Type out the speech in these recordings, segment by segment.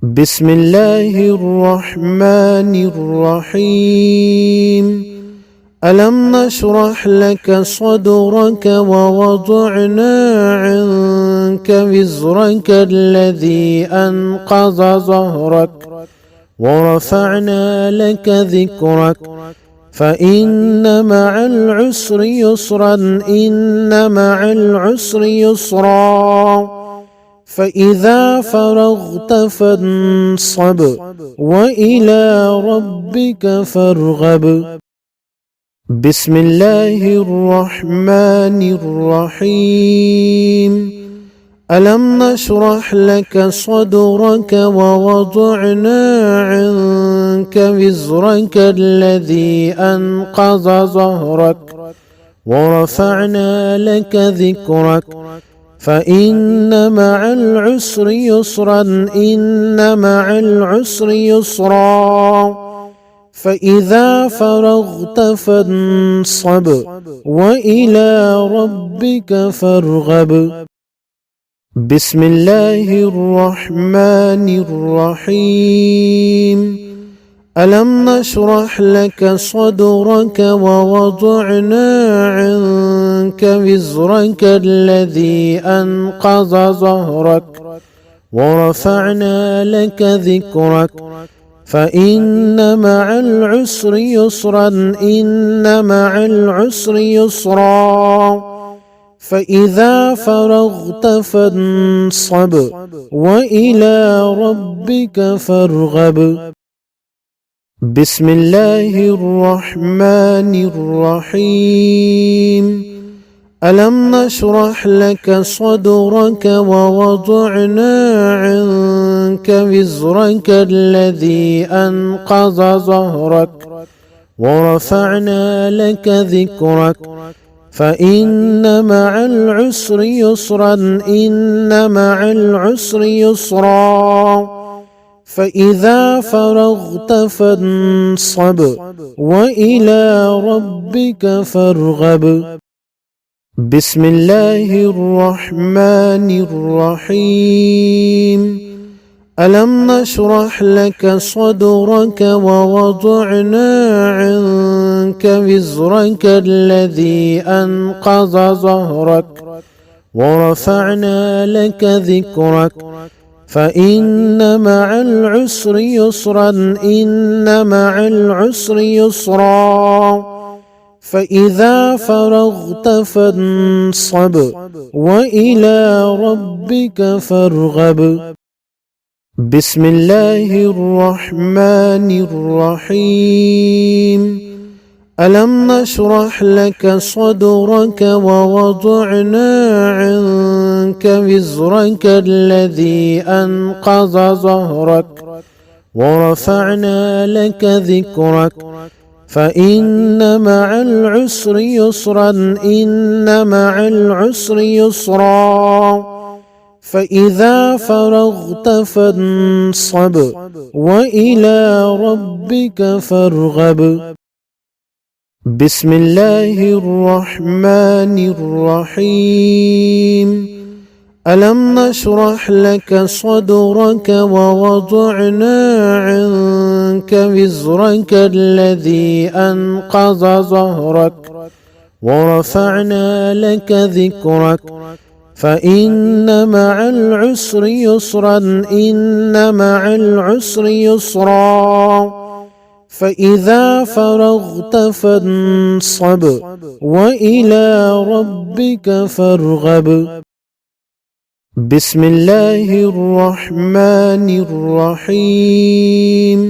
بسم الله الرحمن الرحيم. ألم نشرح لك صدرك ووضعنا عنك وزرك الذي أنقض ظهرك ورفعنا لك ذكرك فإن مع العسر يسرا إن مع العسر يسرا فإذا فرغت فانصب وإلى ربك فارغب. بسم الله الرحمن الرحيم. ألم نشرح لك صدرك ووضعنا عنك وزرك الذي أنقض ظهرك ورفعنا لك ذكرك فإن مع العسر يسرا إن مع العسر يسرا فإذا فرغت فانصب وإلى ربك فارغب. بسم الله الرحمن الرحيم. ألم نشرح لك صدرك ووضعنا عنك وزرك الذي أنقض ظهرك ورفعنا لك ذكرك فإن مع العسر يسرا إن مع العسر يسرا فإذا فرغت فانصب وإلى ربك فارغب. بسم الله الرحمن الرحيم. ألم نشرح لك صدرك ووضعنا عنك وزرك الذي أنقض ظهرك ورفعنا لك ذكرك فإن مع العسر يسرا إن مع العسر يسرا فإذا فرغت فانصب وإلى ربك فارغب. بسم الله الرحمن الرحيم. ألم نشرح لك صدرك ووضعنا عنك وزرك الذي أنقض ظهرك ورفعنا لك ذكرك فإن مع العسر يسرا إن مع العسر يسرا فإذا فرغت فانصب وإلى ربك فارغب. بسم الله الرحمن الرحيم. ألم نشرح لك صدرك ووضعنا عنك وزرك الذي أنقض ظهرك ورفعنا لك ذكرك فإن مع العسر يسرا إن مع العسر يسرا فإذا فرغت فانصب وإلى ربك فارغب. بسم الله الرحمن الرحيم. ألم نشرح لك صدرك ووضعنا عنك وزرك الذي أنقض ظهرك ورفعنا لك ذكرك فإن مع العسر يسرا إن مع العسر يسرا فإذا فرغت فانصب وإلى ربك فارغب. بسم الله الرحمن الرحيم.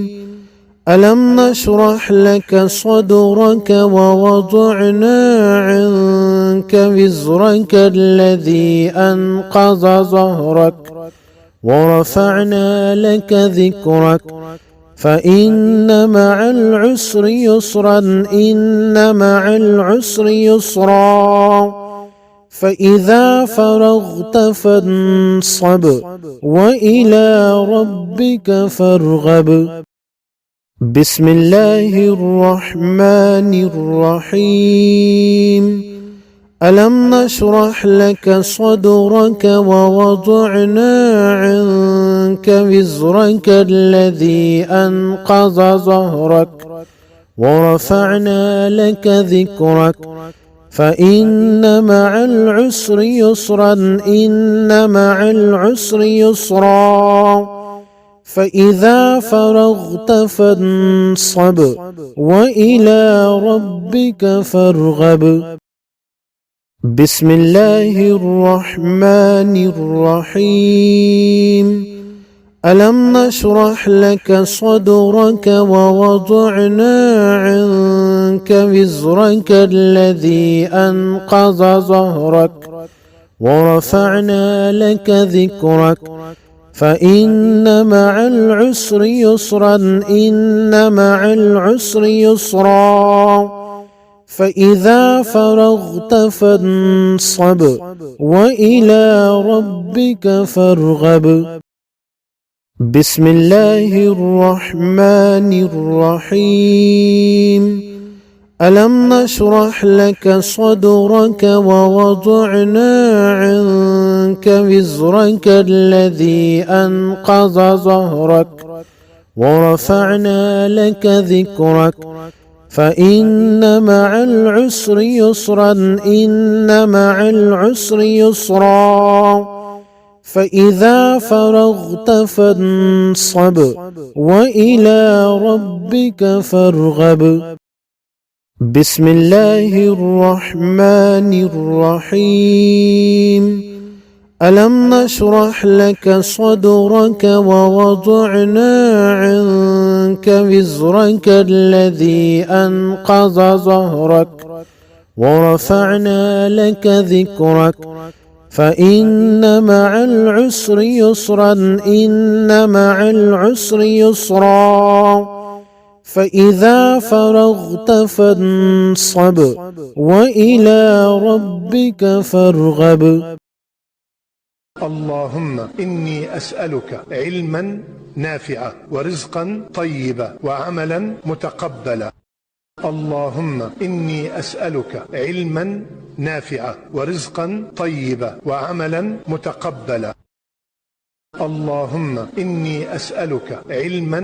ألم نشرح لك صدرك ووضعنا عنك وزرك الذي أنقض ظهرك ورفعنا لك ذكرك فإن مع العسر يسرا إن مع العسر يسرا فإذا فرغت فانصب وإلى ربك فارغب. بسم الله الرحمن الرحيم. ألم نشرح لك صدرك ووضعنا عنك عنك وزرك الذي أنقض ظهرك ورفعنا لك ذكرك فإن مع العسر يسرا إن مع العسر يسرا فإذا فرغت فانصب وإلى ربك فارغب. بسم الله الرحمن الرحيم. ألم نشرح لك صدرك ووضعنا عنك وزرك الذي أنقض ظهرك ورفعنا لك ذكرك فإن مع العسر يسرا إن مع العسر يسرا فإذا فرغت فانصب وإلى ربك فارغب. بسم الله الرحمن الرحيم. ألم نشرح لك صدرك ووضعنا عنك وزرك الذي أنقض ظهرك ورفعنا لك ذكرك فإن مع العسر يسرا إن مع العسر يسرا فإذا فرغت فانصب وإلى ربك فارغب. بسم الله الرحمن الرحيم. ألم نشرح لك صدرك ووضعنا عنك وزرك الذي أنقض ظهرك ورفعنا لك ذكرك فإن مع العسر يسرا إن مع العسر يسرا فإذا فرغت فانصب وإلى ربك فارغب. اللهم إني أسألك علما نافعا ورزقا طيبا وعملا متقبلا. اللهم إني أسألك علما نافعا ورزقا طيبا وعملا متقبلا. اللهم إني أسألك علما